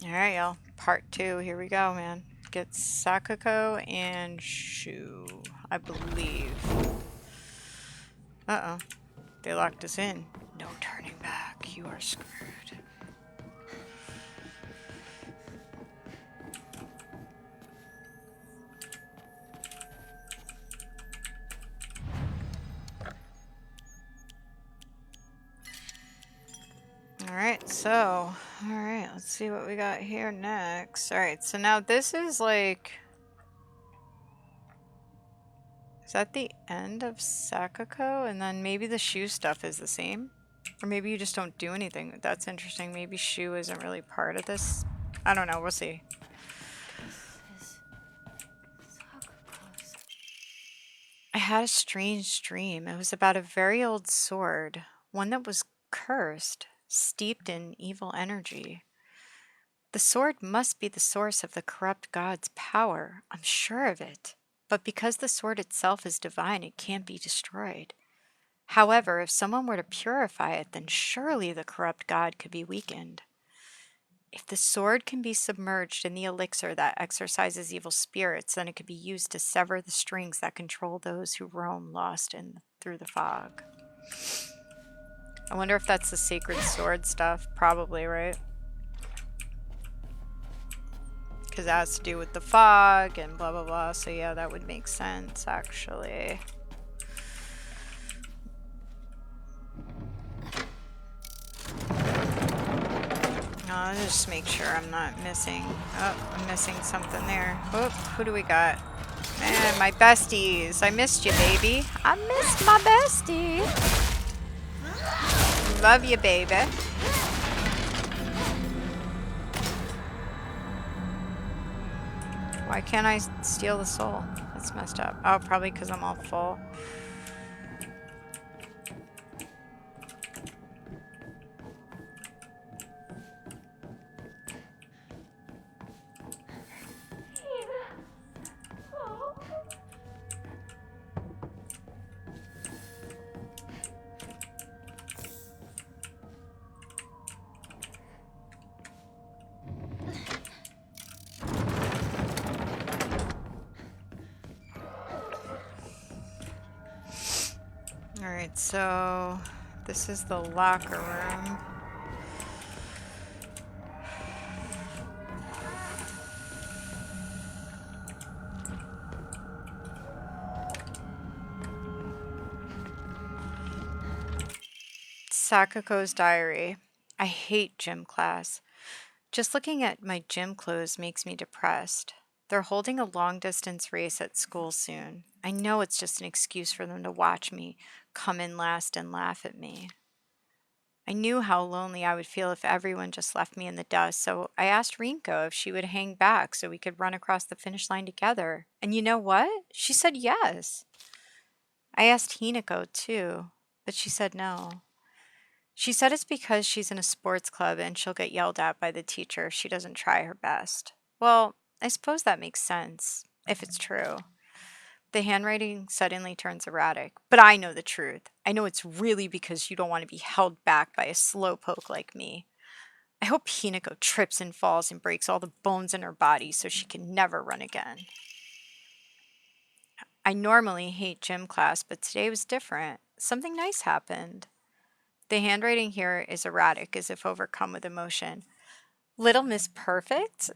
Alright, y'all. Part 2. Here we go, man. Get Sakuko and Shu, I believe. Uh-oh. They locked us in. No turning back. You are screwed. Alright, let's see what we got here next. Alright, so now this is like... Is that the end of Sakuko? And then maybe the Shu stuff is the same? Or maybe you just don't do anything. That's interesting. Maybe Shu isn't really part of this. I don't know. We'll see. I had a strange dream. It was about a very old sword. One that was cursed, steeped in evil energy. The sword must be the source of the corrupt god's power. I'm sure of it. But because the sword itself is divine, it can't be destroyed. However, if someone were to purify it, then surely the corrupt god could be weakened. If the sword can be submerged in the elixir that exorcises evil spirits, then it could be used to sever the strings that control those who roam lost through the fog. I wonder if that's the sacred sword stuff. Probably, right? Because it has to do with the fog and blah blah blah. So yeah, that would make sense, actually. I'll just make sure I'm not missing. Oh, I'm missing something there. Oh, who do we got? Man, my besties. I missed you, baby. I missed my bestie. Love you, baby. Why can't I steal the soul? That's messed up. Oh, probably because I'm all full. Alright, so this is the locker room. Sakuko's diary. I hate gym class. Just looking at my gym clothes makes me depressed. They're holding a long distance race at school soon. I know it's just an excuse for them to watch me come in last and laugh at me. I knew how lonely I would feel if everyone just left me in the dust, so I asked Rinko if she would hang back so we could run across the finish line together. And you know what? She said yes. I asked Hinako too, but she said no. She said it's because she's in a sports club and she'll get yelled at by the teacher if she doesn't try her best. Well, I suppose that makes sense, if it's true. The handwriting suddenly turns erratic, but I know the truth. I know it's really because you don't want to be held back by a slowpoke like me. I hope Hinako trips and falls and breaks all the bones in her body so she can never run again. I normally hate gym class, but today was different. Something nice happened. The handwriting here is erratic, as if overcome with emotion. Little Miss Perfect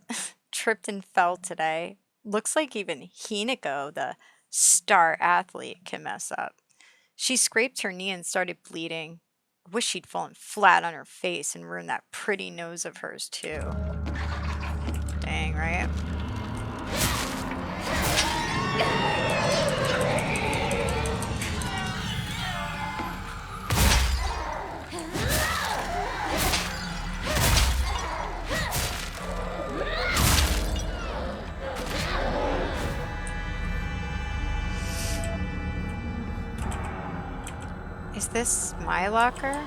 tripped and fell today. Looks like even Hinako, the star athlete, can mess up. She scraped her knee and started bleeding. I wish she'd fallen flat on her face and ruined that pretty nose of hers, too. Dang, right? Is this my locker?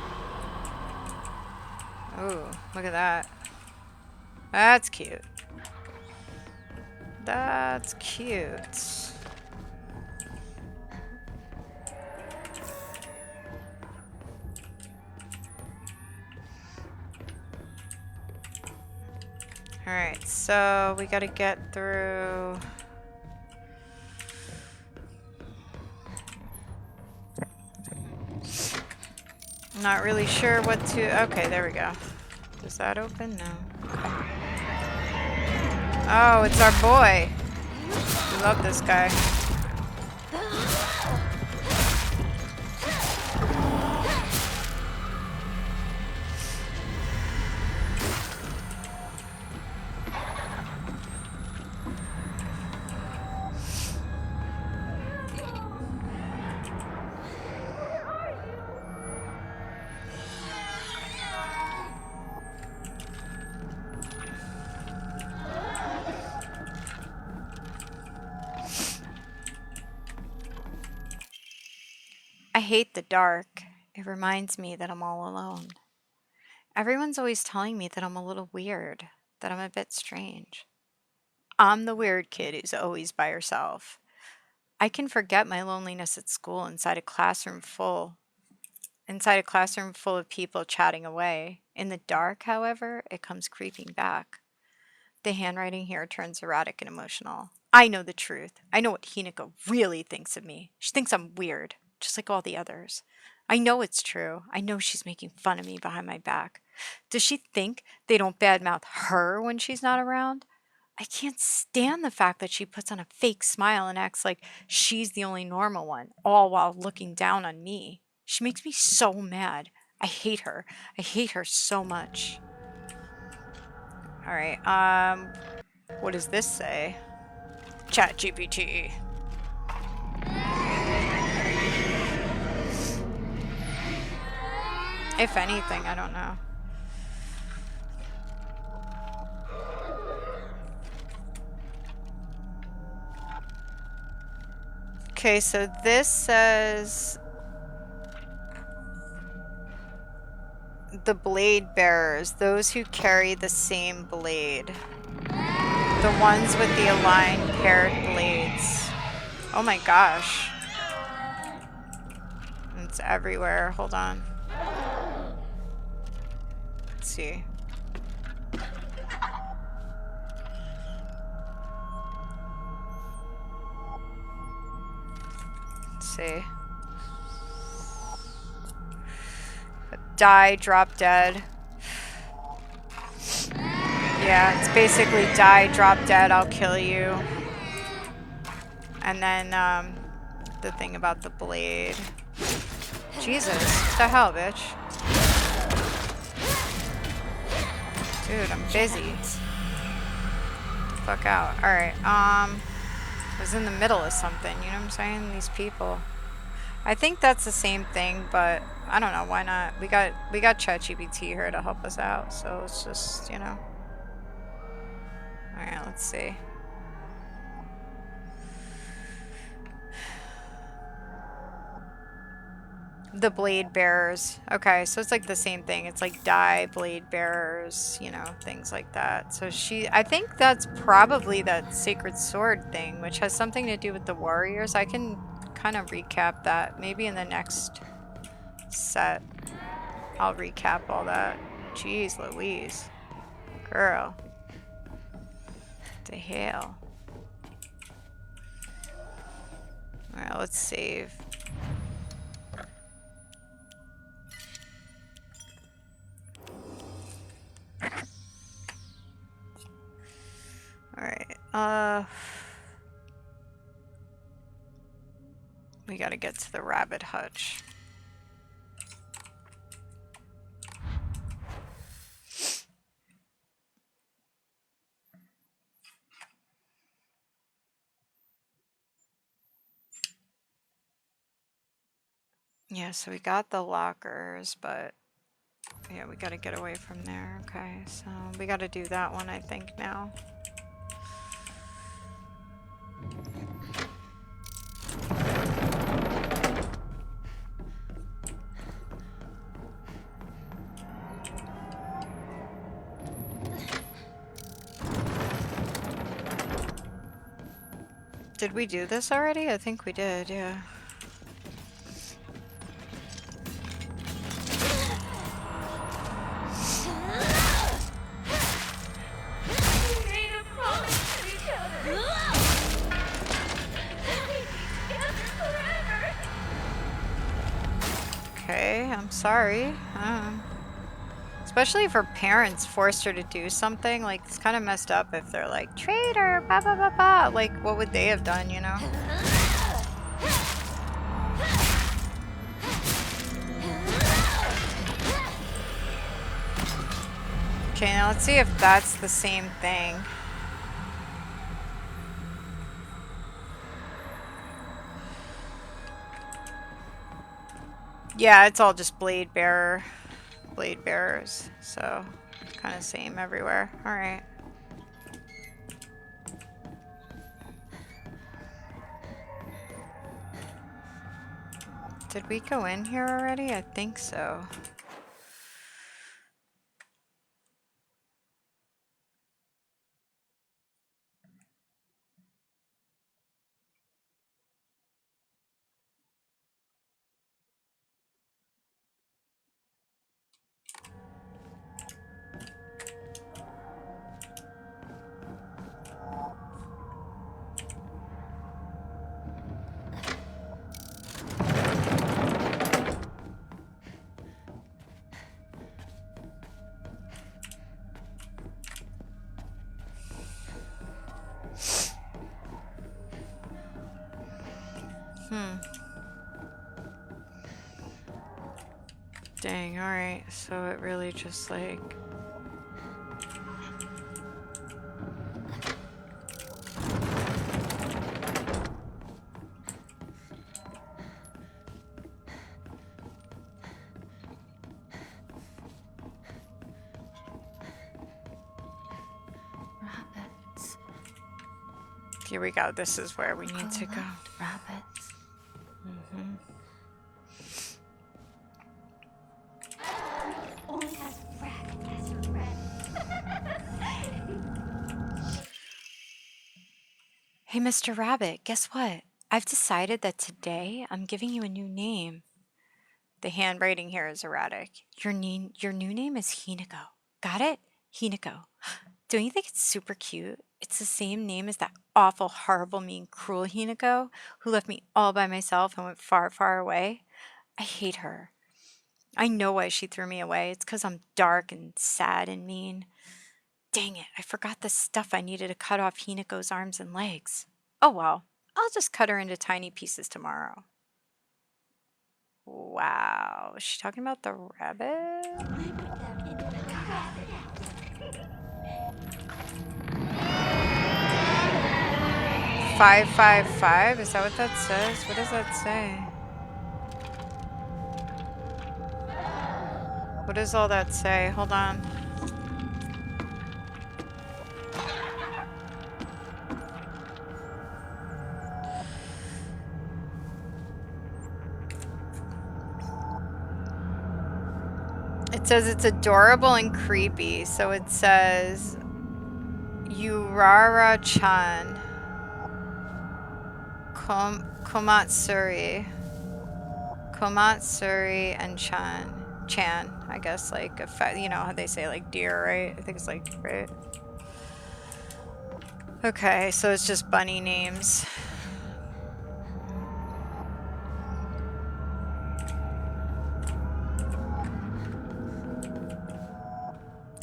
Ooh, look at that. That's cute. That's cute. Alright, so we gotta get through... Not really sure what to... Okay, there we go. Does that open? No. Oh, it's our boy. We love this guy. I hate the dark. It reminds me that I'm all alone. Everyone's always telling me that I'm a little weird, that I'm a bit strange. I'm the weird kid who's always by herself. I can forget my loneliness at school inside a classroom full of people chatting away. In the dark, however, it comes creeping back. The handwriting here turns erratic and emotional. I know the truth. I know what Hinako really thinks of me. She thinks I'm weird, just like all the others. I know it's true. I know she's making fun of me behind my back. Does she think they don't badmouth her when she's not around? I can't stand the fact that she puts on a fake smile and acts like she's the only normal one, all while looking down on me. She makes me so mad. I hate her. I hate her so much. All right. What does this say? Chat GPT. If anything, I don't know. Okay, so this says the blade bearers, those who carry the same blade. The ones with the aligned paired blades. Oh my gosh. It's everywhere. Hold on. Let's see. Let's see. Die, drop dead. Yeah, it's basically die, drop dead, I'll kill you. And then, the thing about the blade. Jesus, what the hell, bitch? Dude, I'm busy. Fuck out. Alright, I was in the middle of something, you know what I'm saying? These people. I think that's the same thing, but I don't know, why not? We got ChatGPT here to help us out, so it's just, you know. Alright, let's see. The blade bearers. Okay, so it's like the same thing. It's like die, blade bearers, you know, things like that. So I think that's probably that sacred sword thing, which has something to do with the warriors. I can kind of recap that. Maybe in the next set, I'll recap all that. Jeez Louise. Girl. What the hell? Alright, let's save. Alright, we gotta get to the rabbit hutch. Yeah, so we got the lockers, but yeah, we gotta get away from there. Okay, so we gotta do that one, I think, now. Did we do this already? I think we did, yeah. I'm sorry. Especially if her parents forced her to do something. Like, it's kind of messed up if they're like, traitor, ba ba ba ba. Like, what would they have done, you know? Okay, now let's see if that's the same thing. Yeah, it's all just blade bearers. So, kind of same everywhere. Alright. Did we go in here already? I think so. Dang, alright. So it really just like... Rabbits. Here we go. This is where we need to go. Rabbits. Only has rabbit as a red. Hey, Mr. Rabbit, guess what? I've decided that today I'm giving you a new name. The handwriting here is erratic. Your new name is Hinako. Got it? Hinako. Don't you think it's super cute? It's the same name as that awful, horrible, mean, cruel Hinako who left me all by myself and went far, far away. I hate her. I know why she threw me away. It's because I'm dark and sad and mean. Dang it, I forgot the stuff I needed to cut off Hinako's arms and legs. Oh well, I'll just cut her into tiny pieces tomorrow. Wow, is she talking about the rabbit? I put them in the rabbit house. 555? Is that what that says? What does that say? What does all that say? Hold on. It says it's adorable and creepy. So it says Urara-chan. Komatsuri. Komatsuri and Chan. I guess like, you know how they say like deer, right? I think it's like, right? Okay, so it's just bunny names.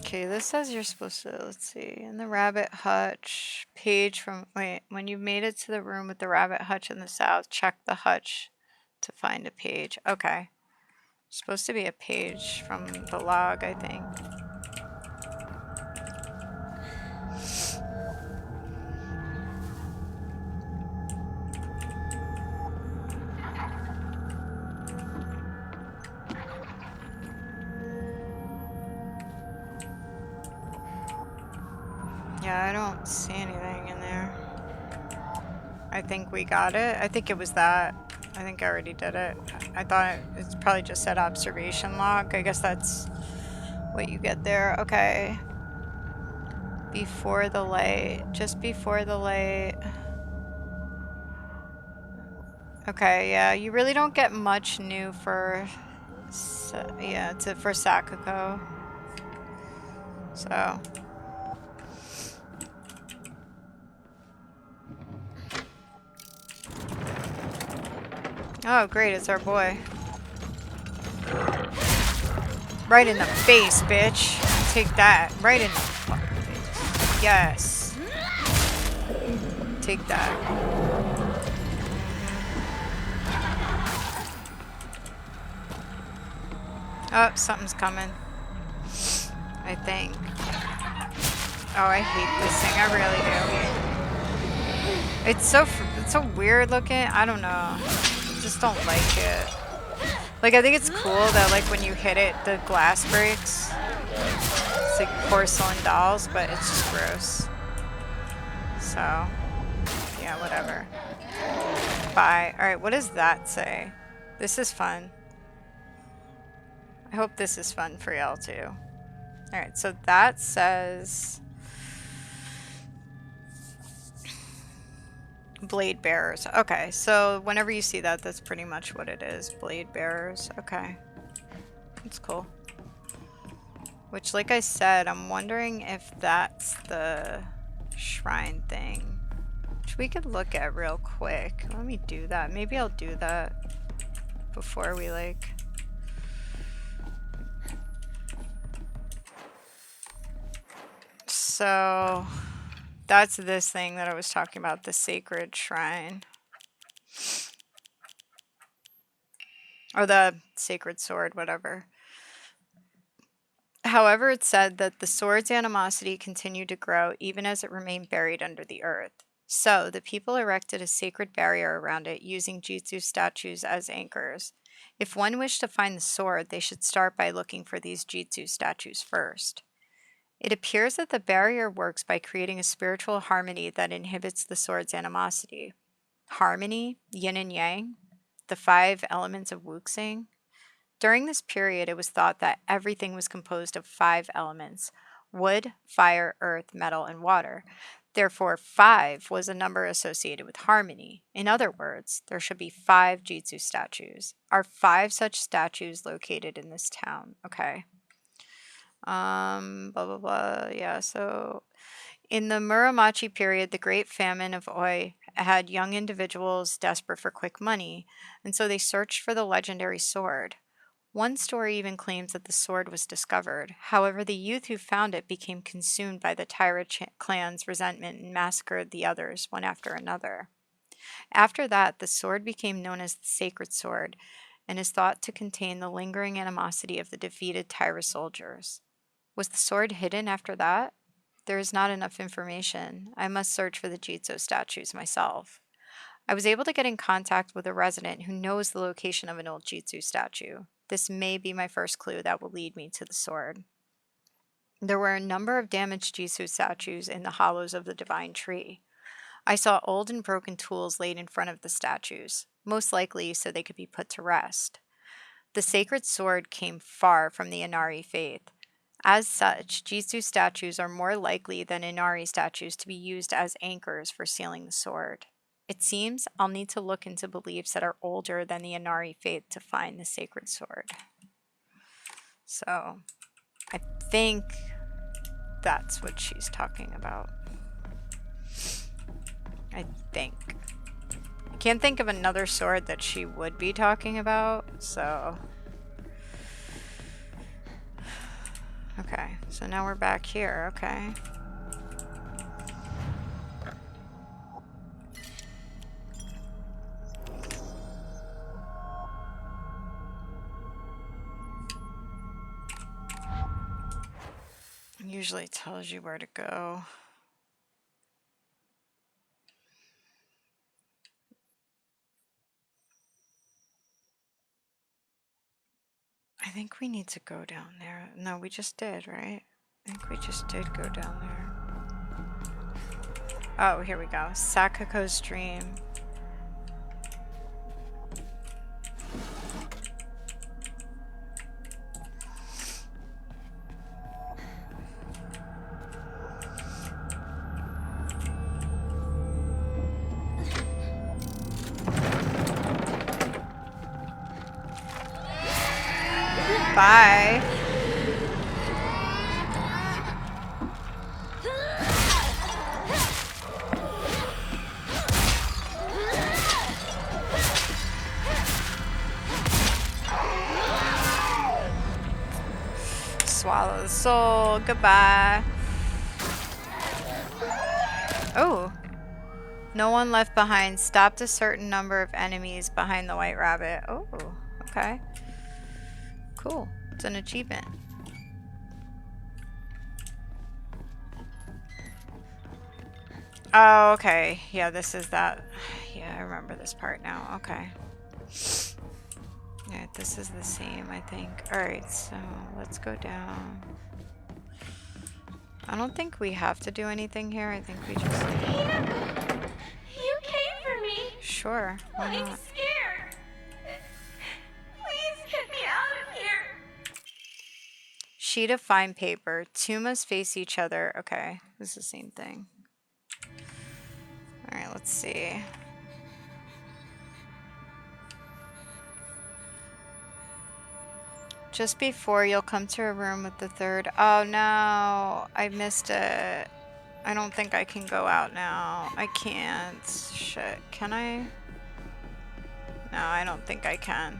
Okay, this says you're supposed to, let's see, in the rabbit hutch, page from, wait, when you've made it to the room with the rabbit hutch in the south, check the hutch to find a page. Okay. Supposed to be a page from the log, I think. Yeah, I don't see anything in there. I think we got it. I think it was that. I think I already did it. I thought it's probably just said observation log. I guess that's what you get there. Okay. Before the light. Just before the light. Okay, yeah. You really don't get much new for... yeah, for Sakuko. So... oh, great, it's our boy. Right in the face, bitch. Take that. Right in the fucking face. Yes. Take that. Oh, something's coming. I think. Oh, I hate this thing. I really do. It's so weird looking. I don't know. I just don't like it. Like, I think it's cool that, like, when you hit it, the glass breaks. It's like porcelain dolls, but it's just gross. So, yeah, whatever. Bye. Alright, what does that say? This is fun. I hope this is fun for y'all too. Alright, so that says blade bearers. Okay, so whenever you see that, that's pretty much what it is. Blade bearers. Okay. That's cool. Which, like I said, I'm wondering if that's the shrine thing. Which we could look at real quick. Let me do that. Maybe I'll do that before we, like... So... That's this thing that I was talking about, the sacred shrine. Or the sacred sword, whatever. However, it said that the sword's animosity continued to grow even as it remained buried under the earth. So, the people erected a sacred barrier around it using Jitsu statues as anchors. If one wished to find the sword, they should start by looking for these Jitsu statues first. It appears that the barrier works by creating a spiritual harmony that inhibits the sword's animosity. Harmony, yin and yang, the 5 elements of wuxing. During this period, it was thought that everything was composed of 5 elements: wood, fire, earth, metal, and water. Therefore, 5 was a number associated with harmony. In other words, there should be 5 Jitsu statues. Are 5 such statues located in this town? Okay. Blah, blah, blah. Yeah, so in the Muromachi period, the Great Famine of Oi had young individuals desperate for quick money, and so they searched for the legendary sword. One story even claims that the sword was discovered. However, the youth who found it became consumed by the Taira clan's resentment and massacred the others one after another. After that, the sword became known as the Sacred Sword and is thought to contain the lingering animosity of the defeated Taira soldiers. Was the sword hidden after that? There is not enough information. I must search for the Jitsu statues myself. I was able to get in contact with a resident who knows the location of an old Jitsu statue. This may be my first clue that will lead me to the sword. There were a number of damaged Jitsu statues in the hollows of the divine tree. I saw old and broken tools laid in front of the statues, most likely so they could be put to rest. The sacred sword came far from the Inari faith. As such, Jitsu statues are more likely than Inari statues to be used as anchors for sealing the sword. It seems I'll need to look into beliefs that are older than the Inari faith to find the sacred sword. So, I think that's what she's talking about. I think. I can't think of another sword that she would be talking about, so... Okay, so now we're back here, okay. It usually tells you where to go. I think we need to go down there. No, we just did, right? I think we just did go down there. Oh, here we go. Sakuko's dream. Bye. soul. Goodbye. Oh. No one left behind. Stopped a certain number of enemies behind the white rabbit. Oh, okay. Cool. It's an achievement. Oh, okay. Yeah, this is that. Yeah, I remember this part now. Okay. Yeah, this is the same, I think. Alright, so let's go down. I don't think we have to do anything here. I think we just... Hinako, you came for me. Sure, why I'm not? scared. Please get me out of here. Sheet of fine paper. Two must face each other. Okay, this is the same thing. Alright, let's see. Just before you'll come to a room with the third. Oh no, I missed it. I don't think I can go out now. I can't. Shit, can I? No, I don't think I can.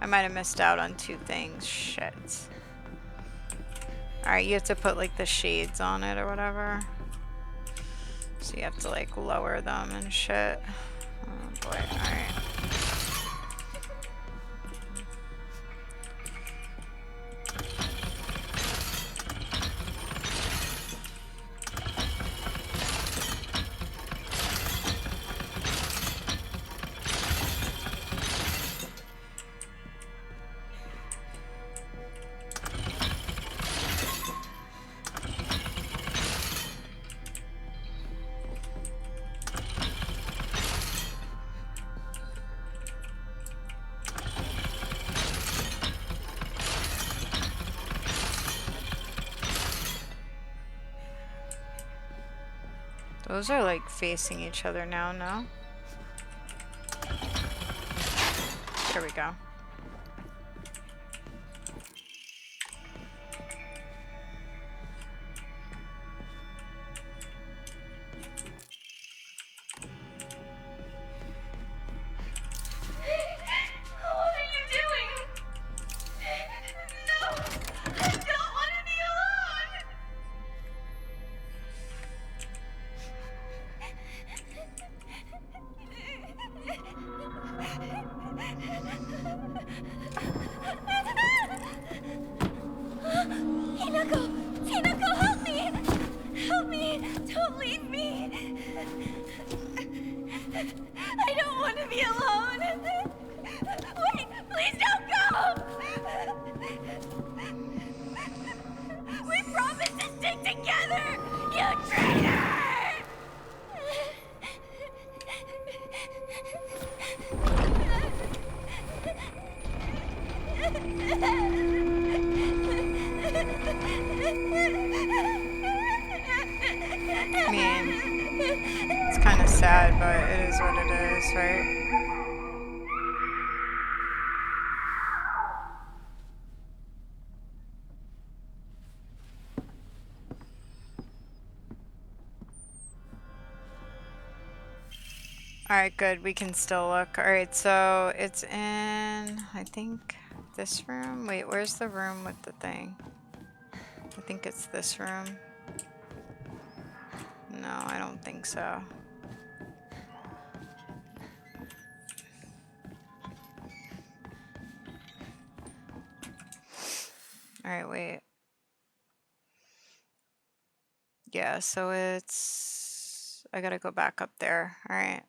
I might have missed out on two things. Shit. Alright, you have to put like the shades on it or whatever. So you have to like lower them and shit. Oh boy, alright. Those are like facing each other now, no? There we go. What are you doing? No, I don't want to be alone. Hinako! Hinako, help me! Help me! Don't leave me! I don't want to be alone! Wait! Please don't go! We promised to stick together! You traitor! I mean, it's kind of sad, but it is what it is, right? Alright, good. We can still look. Alright, so it's in, I think, this room. Wait, where's the room with the thing? I think it's this room. No, I don't think so. Alright, wait. Yeah, so it's... I gotta go back up there. Alright.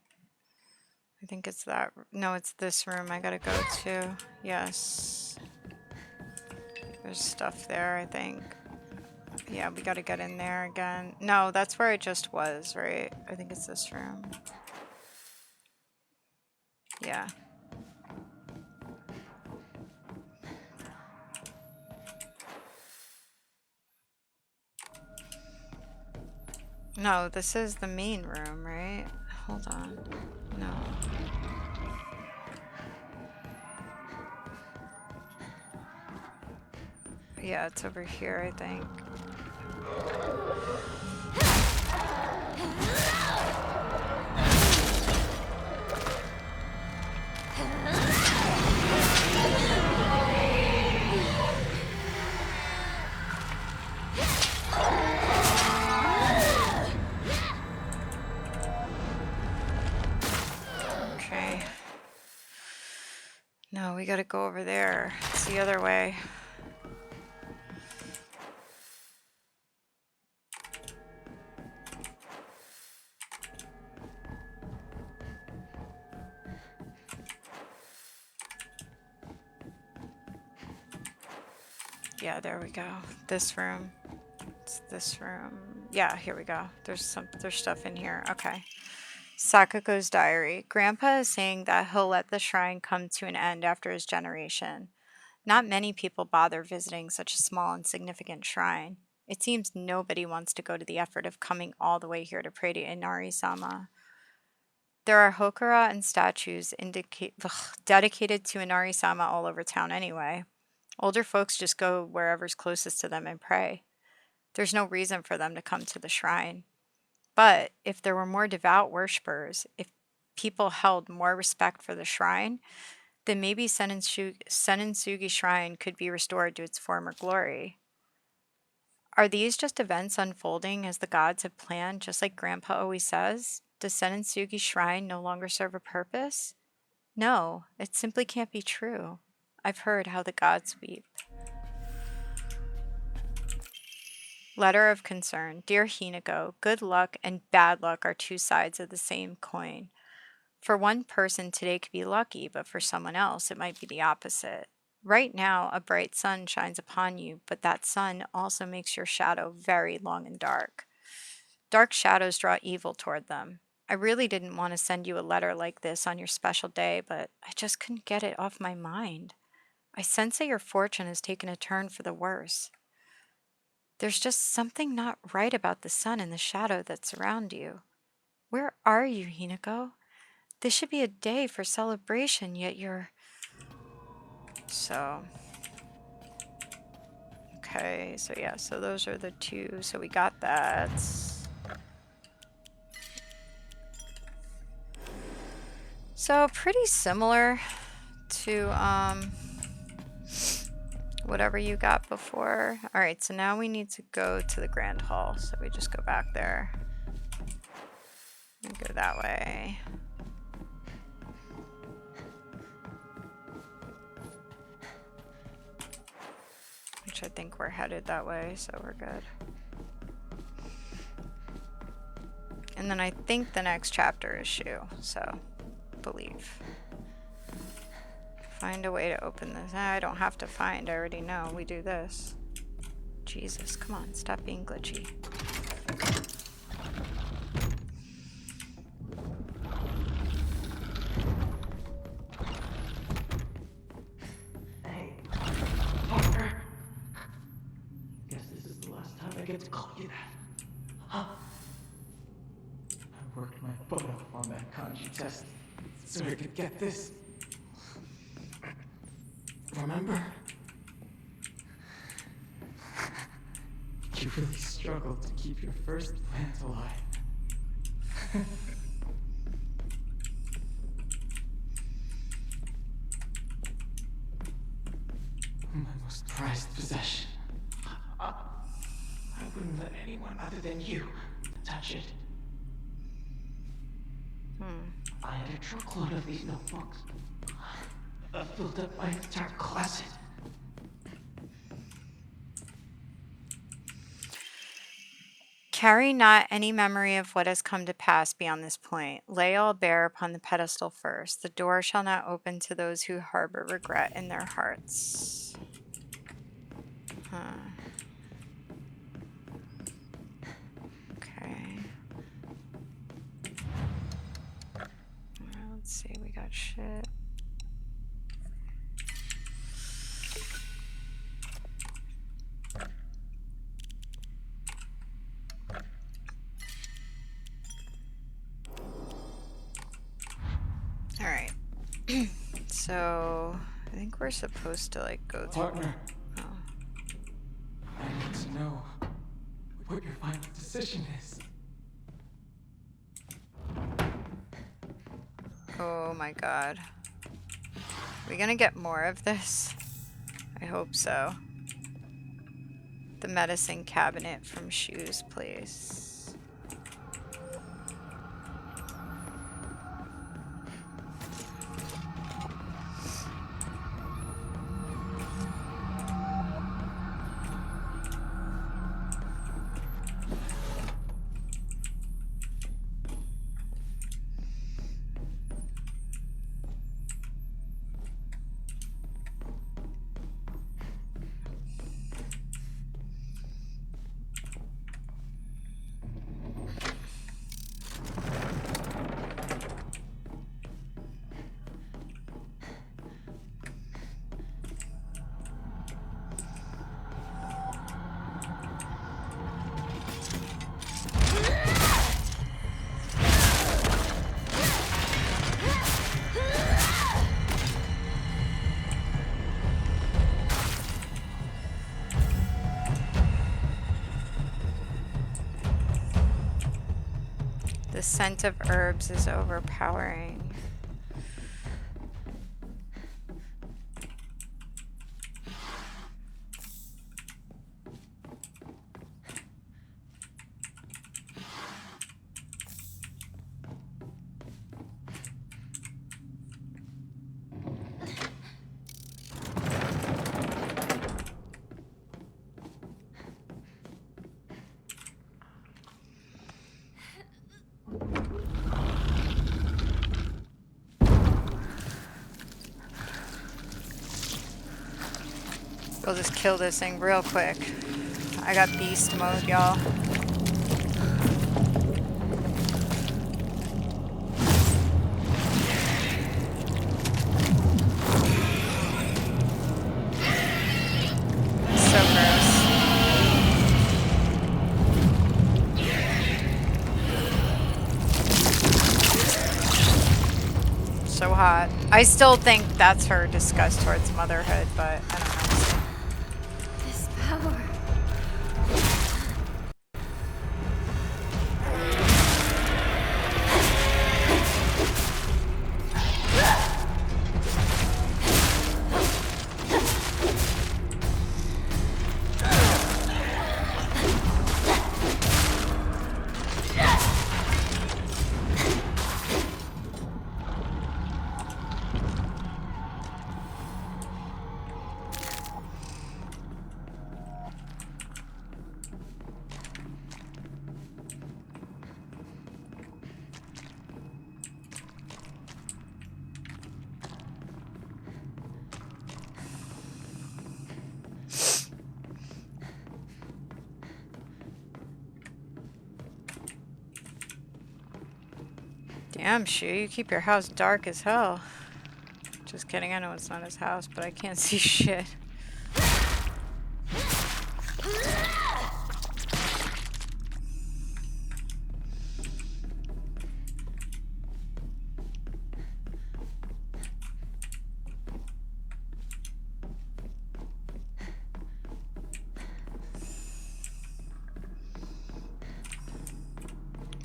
I think it's that... No, it's this room I gotta go to. Yes. There's stuff there, I think. Yeah, we gotta get in there again. No, that's where I just was, right? I think it's this room. Yeah. No, this is the main room, right? Hold on. No. Yeah, it's over here, I think. we gotta go over there. It's the other way. Yeah, there we go. This room. It's this room. Yeah, here we go. There's stuff in here. Okay. Sakuko's diary. Grandpa is saying that he'll let the shrine come to an end after his generation. Not many people bother visiting such a small and significant shrine. It seems nobody wants to go to the effort of coming all the way here to pray to Inari-sama. There are hokura and statues dedicated to Inari-sama all over town anyway. Older folks just go wherever's closest to them and pray. There's no reason for them to come to the shrine. But if there were more devout worshippers, if people held more respect for the shrine, then maybe Senensugi Shrine could be restored to its former glory. Are these just events unfolding as the gods have planned, just like Grandpa always says? Does Senensugi Shrine no longer serve a purpose? No, it simply can't be true. I've heard how the gods weep. Letter of concern. Dear Hinako, good luck and bad luck are two sides of the same coin. For one person, today could be lucky, but for someone else, it might be the opposite. Right now, a bright sun shines upon you, but that sun also makes your shadow very long and dark. Dark shadows draw evil toward them. I really didn't want to send you a letter like this on your special day, but I just couldn't get it off my mind. I sense that your fortune has taken a turn for the worse. There's just something not right about the sun and the shadow that surround you. Where are you, Hinako? This should be a day for celebration, yet you're... So... Okay, so yeah, so those are the two. So we got that. So pretty similar to whatever you got before. All right, so now we need to go to the Grand Hall. So we just go back there and go that way. Which I think we're headed that way, so we're good. And then I think the next chapter is Shu, so believe. Find a way to open this. I don't have to find, I already know. We do this. Jesus, come on, stop being glitchy. Hey, Parker. Guess this is the last time I get to call you that. Huh? I worked my butt off on that kanji test so I could get this. Remember? You really struggled to keep your first plant alive. My most prized possession. I wouldn't let anyone other than you touch it. I had a truckload of these notebooks. I filled up my entire closet. Carry not any memory of what has come to pass beyond this point. Lay all bare upon the pedestal first. The door shall not open to those who harbor regret in their hearts. Okay. Let's see, we got shit. Alright. So, I think we're supposed to, like, go through... Partner, Oh. I need to know what your final decision is. Oh my god. We gonna get more of this? I hope so. The medicine cabinet from Shu's place. The scent of herbs is overpowering. We'll just kill this thing real quick. I got beast mode, y'all. So gross. So hot. I still think that's her disgust towards motherhood, but I don't know. This power. Damn, Shu, you keep your house dark as hell. Just kidding, I know it's not his house, but I can't see shit.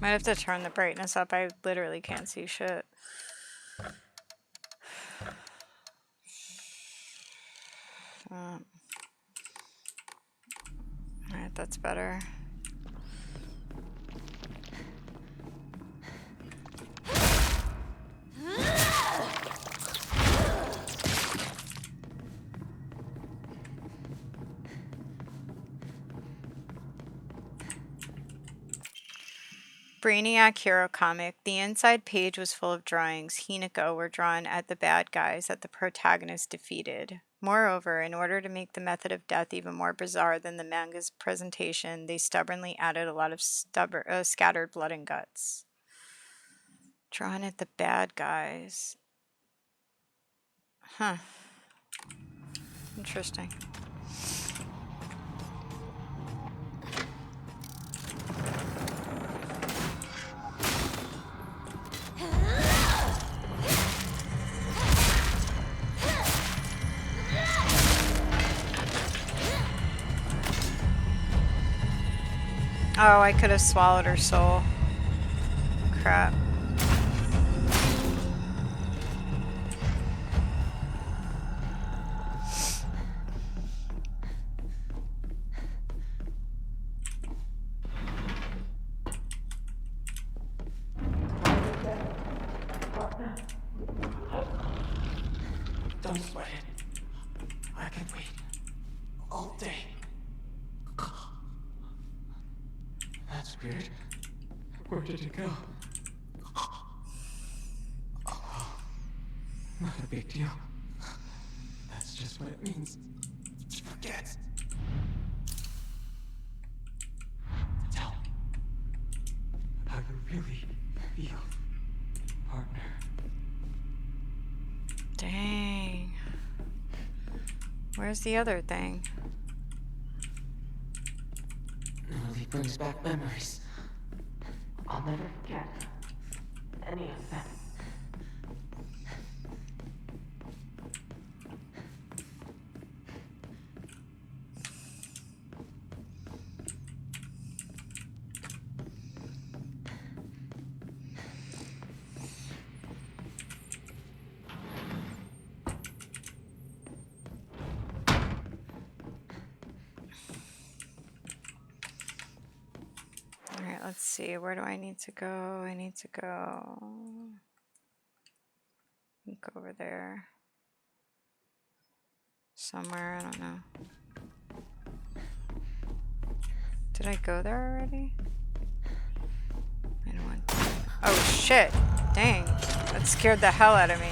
Might have to turn the brightness up. I literally can't see shit. Alright, that's better. Brainiac Hero Comic. The inside page was full of drawings. Hinako were drawn at the bad guys that the protagonist defeated. Moreover, in order to make the method of death even more bizarre than the manga's presentation, they stubbornly added a lot of scattered blood and guts. Drawn at the bad guys. Huh. Interesting. Oh, I could have swallowed her soul. Crap. Don't sweat it. I can wait. All day. That's weird. Where did it go? Oh, not a big deal. That's just what it means to forget. Tell me how you really feel, partner. Dang. Where's the other thing? It really brings back memories. I'll never forget any of them. let's see. Where do I need to go? I need to go. Go over there. Somewhere, I don't know. Did I go there already? I don't want to. Oh shit! Dang. That scared the hell out of me.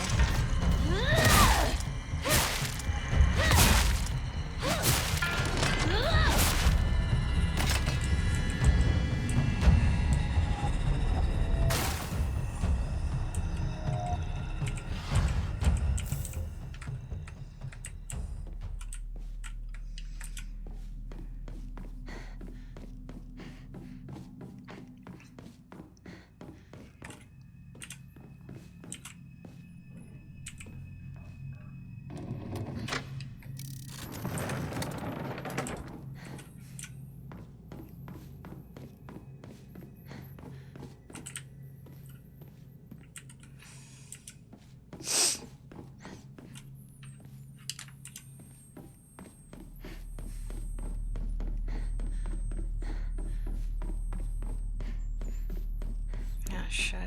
Oh shit.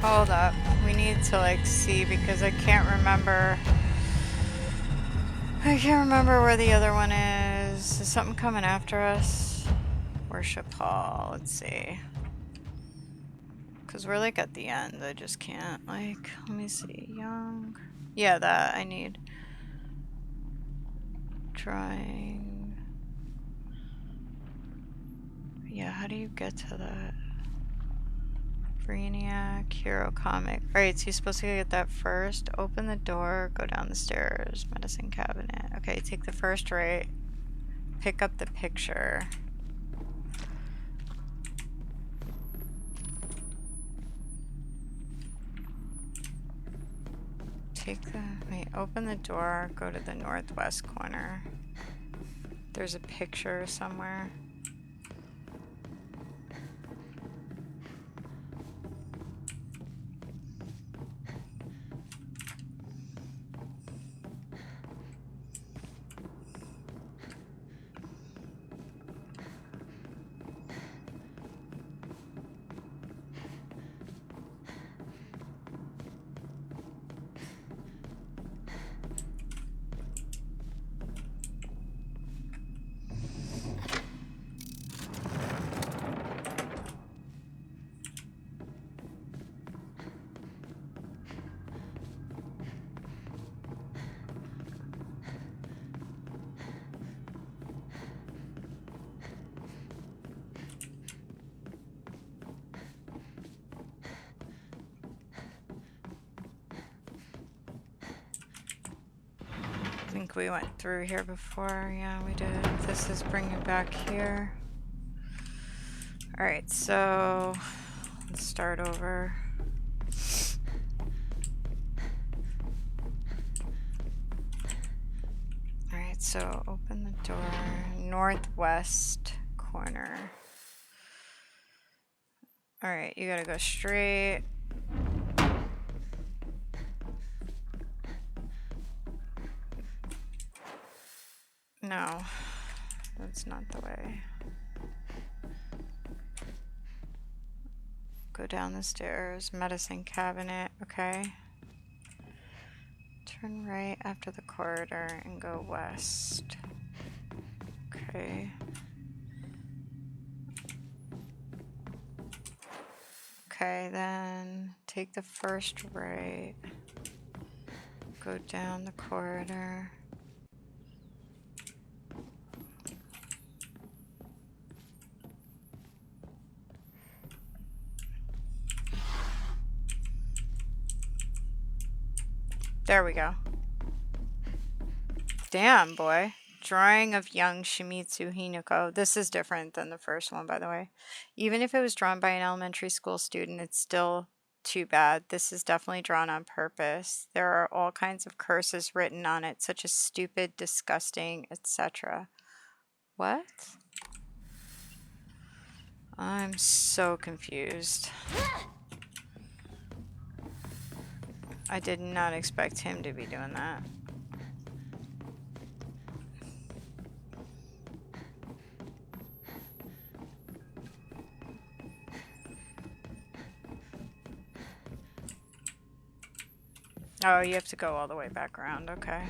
Hold up. We need to like see because I can't remember. I can't remember where the other one is. Is something coming after us? Worship Hall. Let's see. Because we're like at the end. I just can't. Like, let me see. Young. Yeah, that I need. Drawing. Yeah, how do you get to that? Brainiac, Hero Comic. Alright, so you're supposed to get that first. Open the door, go down the stairs. Medicine cabinet. Okay, take the first right. Pick up the picture. Open the door, go to the northwest corner. There's a picture somewhere. I think we went through here before. Yeah, we did. This is bringing back here. Alright, so let's start over. Alright, so open the door. Northwest corner. Alright, you gotta go straight. No, that's not the way. Go down the stairs, medicine cabinet, okay. Turn right after the corridor and go west. Okay. Okay, then take the first right. Go down the corridor. There we go. Damn, boy. Drawing of young Shimizu Hinako. This is different than the first one, by the way. Even if it was drawn by an elementary school student, it's still too bad. This is definitely drawn on purpose. There are all kinds of curses written on it, such as stupid, disgusting, etc. What? I'm so confused. I did not expect him to be doing that. Oh, you have to go all the way back around, okay.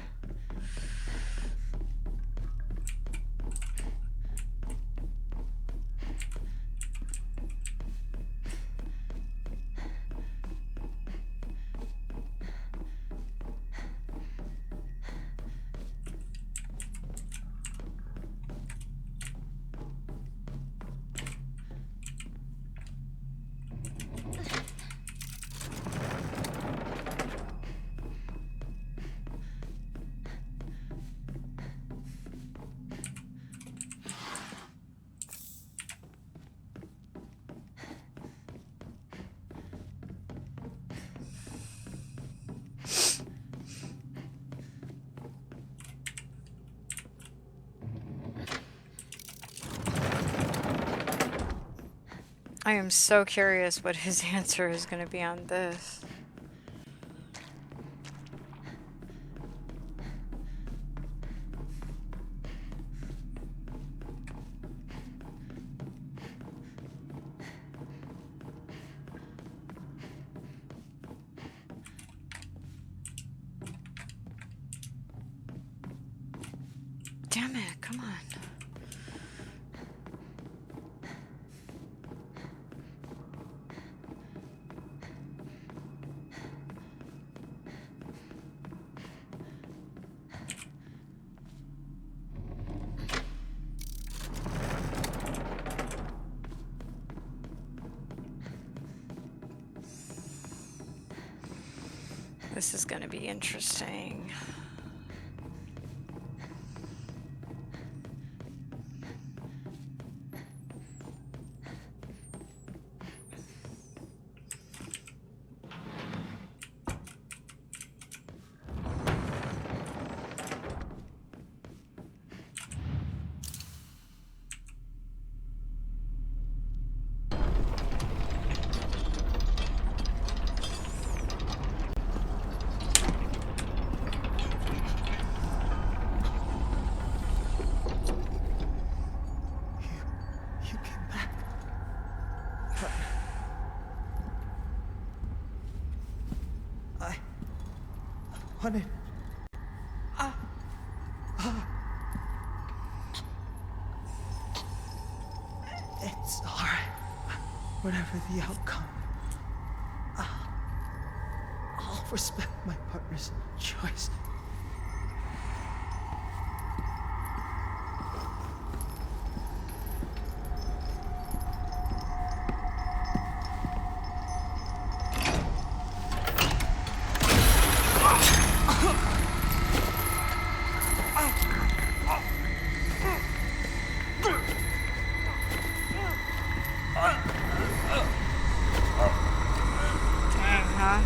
I am so curious what his answer is going to be on this. Damn it, come on. This is going to be interesting. You came back. I wanted. It's alright. Whatever the outcome, I'll respect my partner's choice. Dang, huh?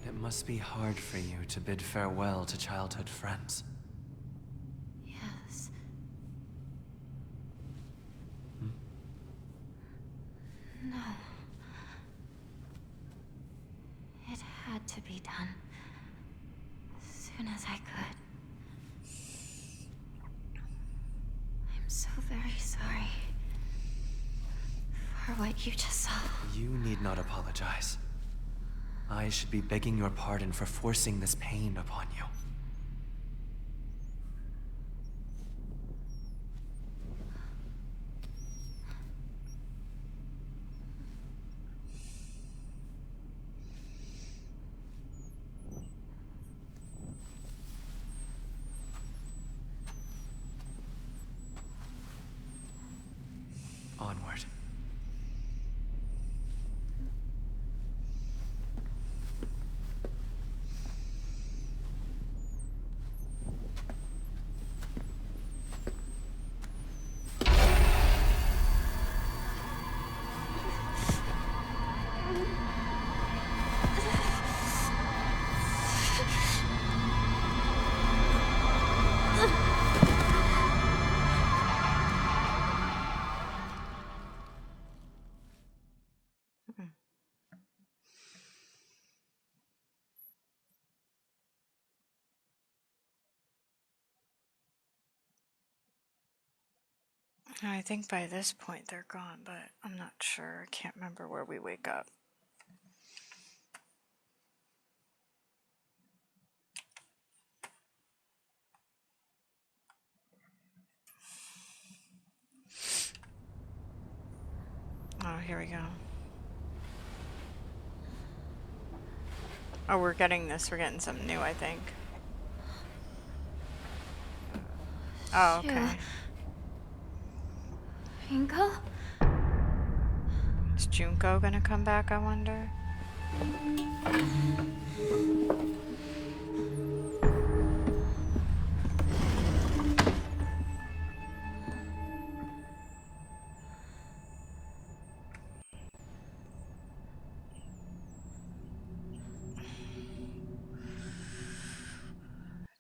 It must be hard for you to bid farewell to childhood friends. Yes. No. It had to be done. As soon as I could. I'm so very sorry for what you just saw. You need not apologize. I should be begging your pardon for forcing this pain upon you. Onward. I think by this point they're gone, but I'm not sure. I can't remember where we wake up. Oh, here we go. Oh, we're getting this. We're getting something new, I think. Oh, okay. Hinako? Is Junko gonna come back, I wonder?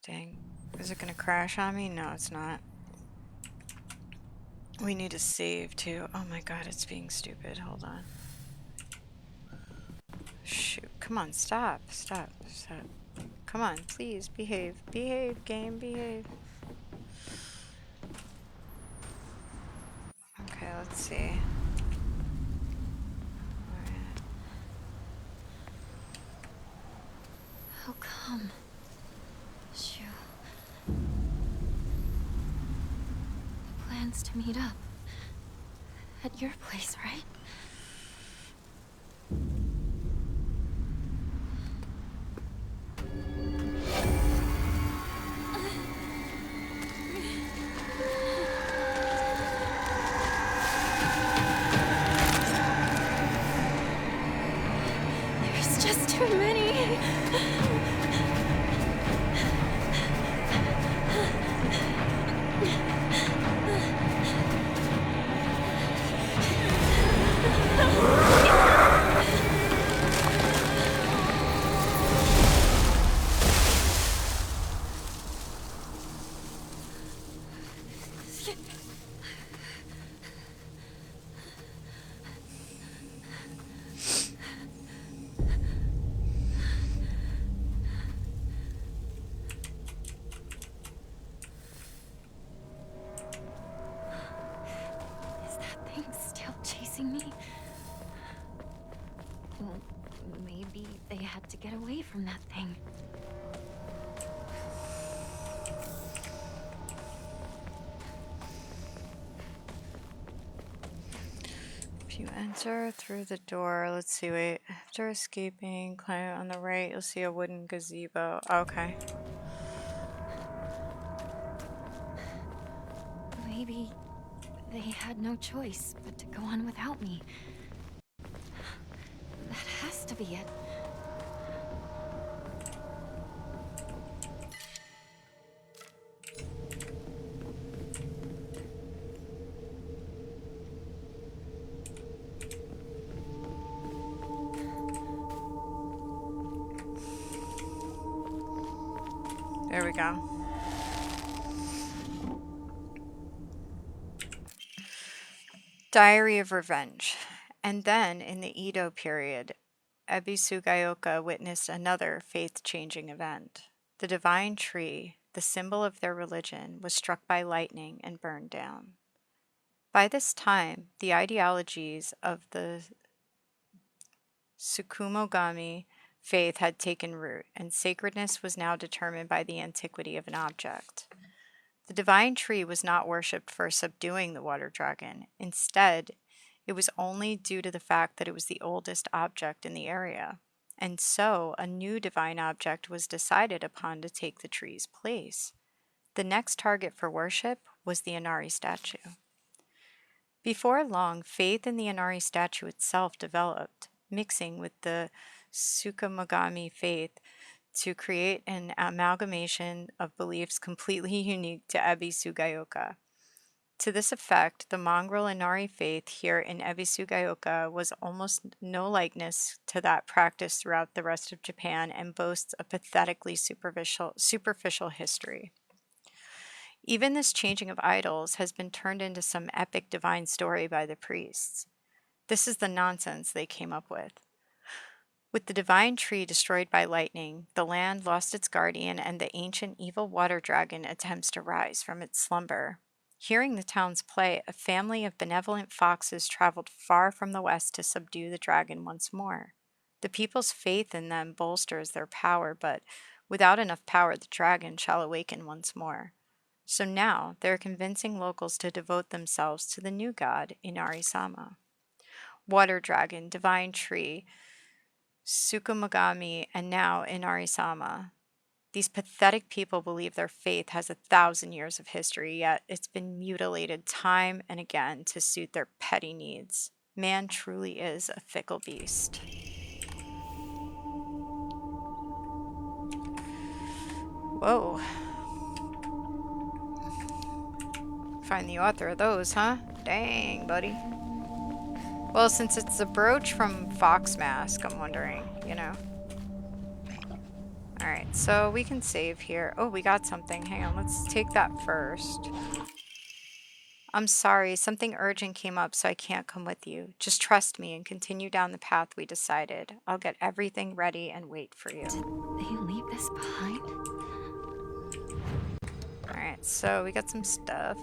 Dang. Is it gonna crash on me? No, it's not. We need to save too. Oh my god, it's being stupid. Hold on. Shoot. Come on, stop. Stop. Stop. Come on, please, behave. Behave, game, behave. Okay, let's see. Alright. How come? Shoo. The plan's to meet up. At your place, right? There's just too many. Is that thing still chasing me? Well, maybe they had to get away from that thing. If you enter through the door, let's see, wait. After escaping, climb on the right, you'll see a wooden gazebo. Okay. Maybe they had no choice but to go on without me. That has to be it. There we go. Diary of Revenge. And then, in the Edo period, Ebisugaoka witnessed another faith-changing event. The divine tree, the symbol of their religion, was struck by lightning and burned down. By this time, the ideologies of the Tsukumogami faith had taken root, and sacredness was now determined by the antiquity of an object. The divine tree was not worshipped for subduing the water dragon. Instead, it was only due to the fact that it was the oldest object in the area. And so, a new divine object was decided upon to take the tree's place. The next target for worship was the Inari statue. Before long, faith in the Inari statue itself developed, mixing with the Tsukumogami faith to create an amalgamation of beliefs completely unique to Ebi Sugaoka. To this effect, the mongrel Inari faith here in Ebisugaoka was almost no likeness to that practiced throughout the rest of Japan and boasts a pathetically superficial history. Even this changing of idols has been turned into some epic divine story by the priests. This is the nonsense they came up with. With the divine tree destroyed by lightning, the land lost its guardian, and the ancient evil water dragon attempts to rise from its slumber. Hearing the town's play, a family of benevolent foxes traveled far from the west to subdue the dragon once more. The people's faith in them bolsters their power, but without enough power, the dragon shall awaken once more. So now they're convincing locals to devote themselves to the new god, Inari-sama. Water dragon, divine tree, Tsukumogami, and now Inari-sama. These pathetic people believe their faith has 1,000 years of history, yet it's been mutilated time and again to suit their petty needs. Man truly is a fickle beast. Whoa. Find the author of those, huh? Dang, buddy. Well, since it's the brooch from Fox Mask, I'm wondering, you know. Alright, so we can save here. Oh, we got something. Hang on, let's take that first. I'm sorry, something urgent came up, so I can't come with you. Just trust me and continue down the path we decided. I'll get everything ready and wait for you. Did they leave this behind? Alright, so we got some stuff.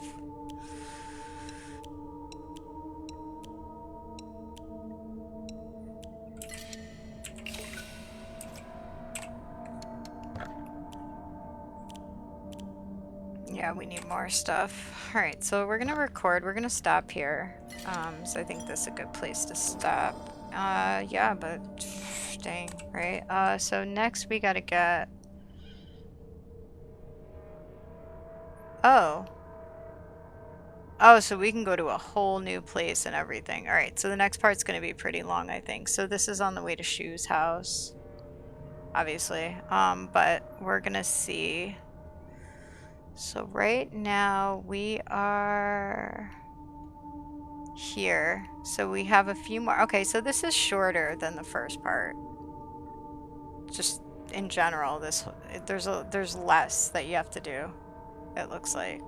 Yeah, we need more stuff. Alright, so we're gonna record. We're gonna stop here. So I think this is a good place to stop. Yeah, but dang, right? So next we gotta get... Oh. Oh, so we can go to a whole new place and everything. Alright, so the next part's gonna be pretty long, I think. So this is on the way to Shu's house. Obviously. But we're gonna see... So right now we are here. So we have a few more. Okay, so this is shorter than the first part. Just in general, there's less that you have to do, it looks like.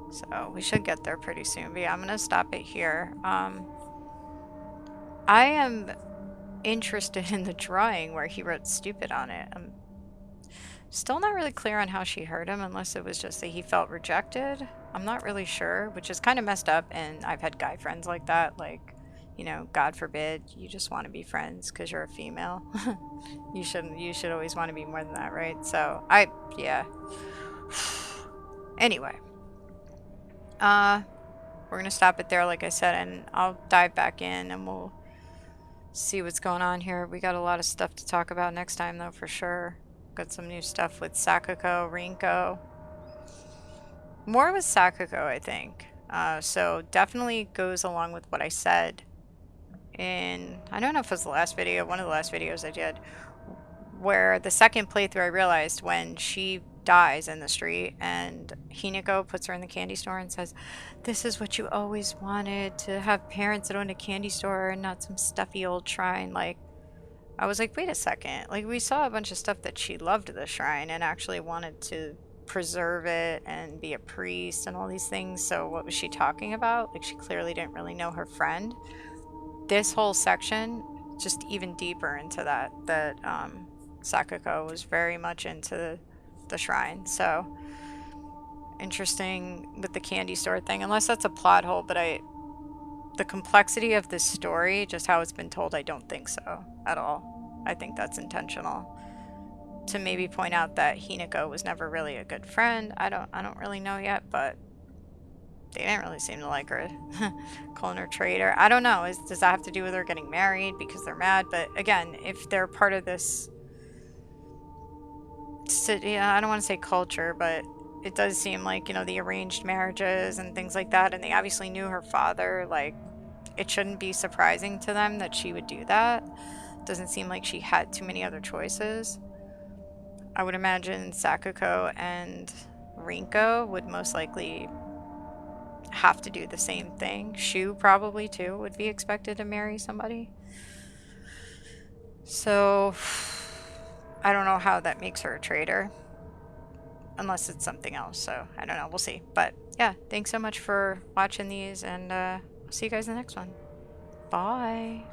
So we should get there pretty soon. But yeah, I'm gonna stop it here. I am interested in the drawing where he wrote stupid on it. I'm still not really clear on how she hurt him, unless it was just that he felt rejected. I'm not really sure, which is kind of messed up, and I've had guy friends like that. Like, you know, God forbid, you just want to be friends because you're a female. You should always want to be more than that, right? So, yeah. Anyway. We're gonna stop it there, like I said, and I'll dive back in and we'll see what's going on here. We got a lot of stuff to talk about next time, though, for sure. Got some new stuff with Sakuko, Rinko. More with Sakuko, I think. So definitely goes along with what I said in, I don't know if it was the last video, one of the last videos I did, where the second playthrough I realized when she dies in the street and Hinako puts her in the candy store and says, "This is what you always wanted, to have parents that own a candy store and not some stuffy old shrine." Like, I was like, wait a second. Like, we saw a bunch of stuff that she loved the shrine and actually wanted to preserve it and be a priest and all these things. So what was she talking about? Like, she clearly didn't really know her friend. This whole section, just even deeper into that Sakuko was very much into the shrine. So interesting with the candy store thing, unless that's a plot hole, but the complexity of this story, just how it's been told, I don't think so at all. I think that's intentional to maybe point out that Hinako was never really a good friend. I don't really know yet, but they didn't really seem to like her. Calling her traitor. I don't know. Does that have to do with her getting married because they're mad? But again, if they're part of this, yeah, I don't want to say culture, but it does seem like, the arranged marriages and things like that, and they obviously knew her father, like, it shouldn't be surprising to them that she would do that. Doesn't seem like she had too many other choices. I would imagine Sakuko and Rinko would most likely have to do the same thing. Shu probably too would be expected to marry somebody. So I don't know how that makes her a traitor, unless it's something else. So I don't know. We'll see. But yeah, thanks so much for watching these, and I'll see you guys in the next one. Bye.